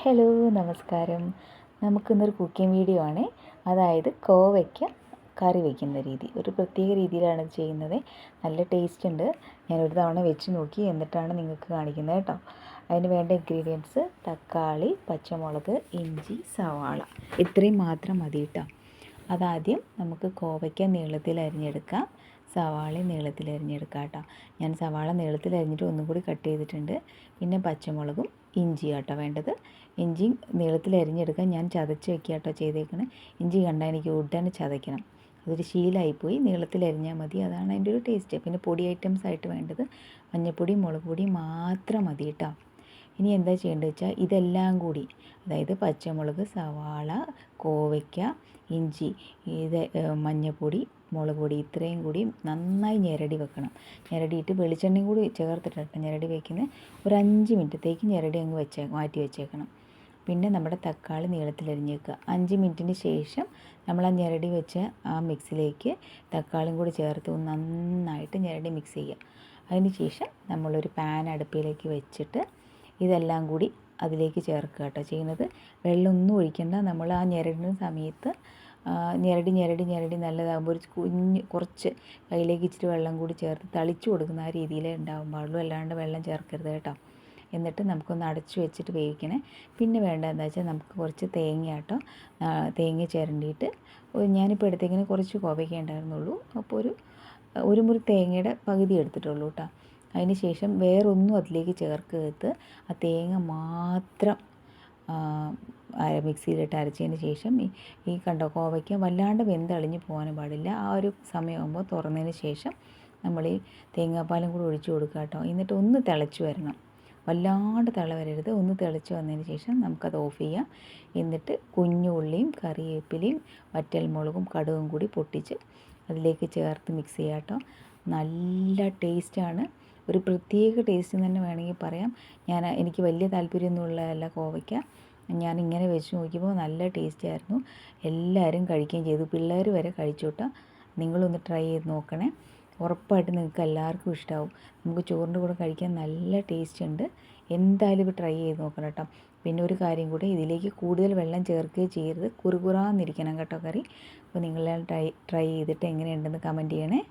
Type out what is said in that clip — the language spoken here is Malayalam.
ഹലോ നമസ്കാരം. നമുക്കിന്നൊരു കുക്കിംഗ് വീഡിയോ ആണ്. അതായത് കോവയ്ക്ക കറി വയ്ക്കുന്ന രീതി. ഒരു പ്രത്യേക രീതിയിലാണ് ഇത് ചെയ്യുന്നത്. നല്ല ടേസ്റ്റ് ഉണ്ട്. ഞാനൊരു തവണ വെച്ച് നോക്കി എന്നിട്ടാണ് നിങ്ങൾക്ക് കാണിക്കുന്നത് കേട്ടോ. അതിന് വേണ്ട ഇൻഗ്രീഡിയൻസ് തക്കാളി, പച്ചമുളക്, ഇഞ്ചി, സവാള ഇത്രയും മാത്രം മതി കേട്ടോ. അതാദ്യം നമുക്ക് കോവയ്ക്ക നീളത്തിൽ അരിഞ്ഞെടുക്കാം, സവാള നീളത്തിൽ അരിഞ്ഞെടുക്കാം കേട്ടോ. ഞാൻ സവാള നീളത്തിൽ അരിഞ്ഞിട്ട് ഒന്നും കൂടി കട്ട് ചെയ്തിട്ടുണ്ട്. പിന്നെ പച്ചമുളകും ഇഞ്ചി കേട്ടോ വേണ്ടത്. ഇഞ്ചി നീളത്തിൽ അരിഞ്ഞെടുക്കാൻ ഞാൻ ചതച്ച് വെക്കുക കേട്ടോ ചെയ്തേക്കണേ. ഇഞ്ചി കണ്ടാൽ എനിക്ക് ഉടനെ ചതയ്ക്കണം, അതൊരു ശീലമായിപ്പോയി. നീളത്തിൽ അരിഞ്ഞാൽ മതി, അതാണ് അതിൻ്റെ ഒരു ടേസ്റ്റ്. പിന്നെ പൊടി ഐറ്റംസ് ആയിട്ട് വേണ്ടത് മഞ്ഞൾപ്പൊടി, മുളക് പൊടി മാത്രം മതി കേട്ടോ. ഇനി എന്താ ചെയ്യേണ്ടത് വെച്ചാൽ ഇതെല്ലാം കൂടി, അതായത് പച്ചമുളക്, സവാള, കോവയ്ക്ക, ഇഞ്ചി, ഇത് മഞ്ഞൾപ്പൊടി, മുളക് പൊടി ഇത്രയും കൂടി നന്നായി ഞെരടി വെക്കണം. ഞെരടിയിട്ട് വെളിച്ചെണ്ണയും കൂടി ചേർത്തിട്ട് ഞെരടി വയ്ക്കുന്നത്. ഒരു 5 മിനിറ്റത്തേക്ക് ഞെരടി അങ്ങ് മാറ്റി വെച്ചേക്കണം. പിന്നെ നമ്മുടെ തക്കാളി നീളത്തിലരിഞ്ഞ് വെക്കുക. 5 മിനിറ്റിന് ശേഷം നമ്മൾ ആ ഞെരടി വെച്ച ആ മിക്സിലേക്ക് തക്കാളിയും കൂടി ചേർത്ത് നന്നായിട്ട് ഞെരടി മിക്സ് ചെയ്യുക. അതിന് ശേഷം നമ്മളൊരു പാൻ അടുപ്പിലേക്ക് വെച്ചിട്ട് ഇതെല്ലാം കൂടി അതിലേക്ക് ചേർക്കുക കേട്ടോ ചെയ്യുന്നത്. വെള്ളമൊന്നും ഒഴിക്കേണ്ട. നമ്മൾ ആ ഞെരടുന്ന സമയത്ത് ഞെരടി നല്ലതാകുമ്പോൾ ഒരു കുറച്ച് കയ്യിലേക്ക് ഇച്ചിരി വെള്ളം കൂടി ചേർത്ത് തളിച്ചു കൊടുക്കുന്ന ആ രീതിയിലേ ഉണ്ടാകാൻ പാടുള്ളൂ. അല്ലാണ്ട് വെള്ളം ചേർക്കരുത് കേട്ടോ. എന്നിട്ട് നമുക്കൊന്ന് അടച്ചു വെച്ചിട്ട് വേവിക്കണേ. പിന്നെ വേണ്ടതെന്ന് വെച്ചാൽ നമുക്ക് കുറച്ച് തേങ്ങ കേട്ടോ, തേങ്ങ ചിരണ്ടിയിട്ട്, ഞാനിപ്പോൾ എടുത്തേക്കിന് കുറച്ച് കോവയ്ക്ക ഉണ്ടായിരുന്നുള്ളൂ, അപ്പോൾ ഒരു മുറി തേങ്ങയുടെ പകുതി എടുത്തിട്ടുള്ളൂ കേട്ടോ. അതിന് ശേഷം വേറൊന്നും അതിലേക്ക് ചേർക്കരുത്. ആ തേങ്ങ മാത്രം മിക്സിയിലിട്ട് അരച്ചതിന് ശേഷം ഈ കണ്ടോ കോവയ്ക്ക വല്ലാണ്ട് വെന്തളിഞ്ഞ് പോകാനും പാടില്ല. ആ ഒരു സമയമാകുമ്പോൾ തുറന്നതിന് ശേഷം നമ്മൾ ഈ തേങ്ങാപ്പാലും കൂടി ഒഴിച്ച് കൊടുക്കുക കേട്ടോ. എന്നിട്ട് ഒന്ന് തിളച്ച് വരണം, വല്ലാണ്ട് തിള വരരുത്. ഒന്ന് തിളച്ച് വന്നതിന് ശേഷം നമുക്കത് ഓഫ് ചെയ്യാം. എന്നിട്ട് കുഞ്ഞു ഉള്ളിയും കറിവേപ്പിലയും വറ്റൽമുളകും കടുകും കൂടി പൊട്ടിച്ച് അതിലേക്ക് ചേർത്ത് മിക്സ് ചെയ്യാം കേട്ടോ. നല്ല ടേസ്റ്റാണ്, ഒരു പ്രത്യേക ടേസ്റ്റ് തന്നെ വേണമെങ്കിൽ പറയാം. എനിക്ക് വലിയ താല്പര്യമൊന്നുമുള്ളതല്ല കോവയ്ക്ക. ഞാനിങ്ങനെ വെച്ച് നോക്കിയപ്പോൾ നല്ല ടേസ്റ്റ് ആയിരുന്നു. എല്ലാവരും കഴിക്കുകയും ചെയ്തു, പിള്ളേർ വരെ കഴിച്ചു കേട്ടോ. നിങ്ങളൊന്ന് ട്രൈ ചെയ്ത് നോക്കണേ, ഉറപ്പായിട്ട് നിങ്ങൾക്ക് എല്ലാവർക്കും ഇഷ്ടമാവും. നമുക്ക് ചോറിൻ്റെ കൂടെ കഴിക്കാൻ നല്ല ടേസ്റ്റ് ഉണ്ട്. എന്തായാലും ഇത് ട്രൈ ചെയ്ത് നോക്കണം കേട്ടോ. പിന്നെ ഒരു കാര്യം കൂടെ, ഇതിലേക്ക് കൂടുതൽ വെള്ളം ചേർക്കുകയും ചെയ്യരുത്, കുറുകുറാന്നിരിക്കണം കേട്ടോ കറി. അപ്പോൾ നിങ്ങളെല്ലാം ട്രൈ ചെയ്തിട്ട് എങ്ങനെയുണ്ടെന്ന് കമൻറ്റ് ചെയ്യണേ.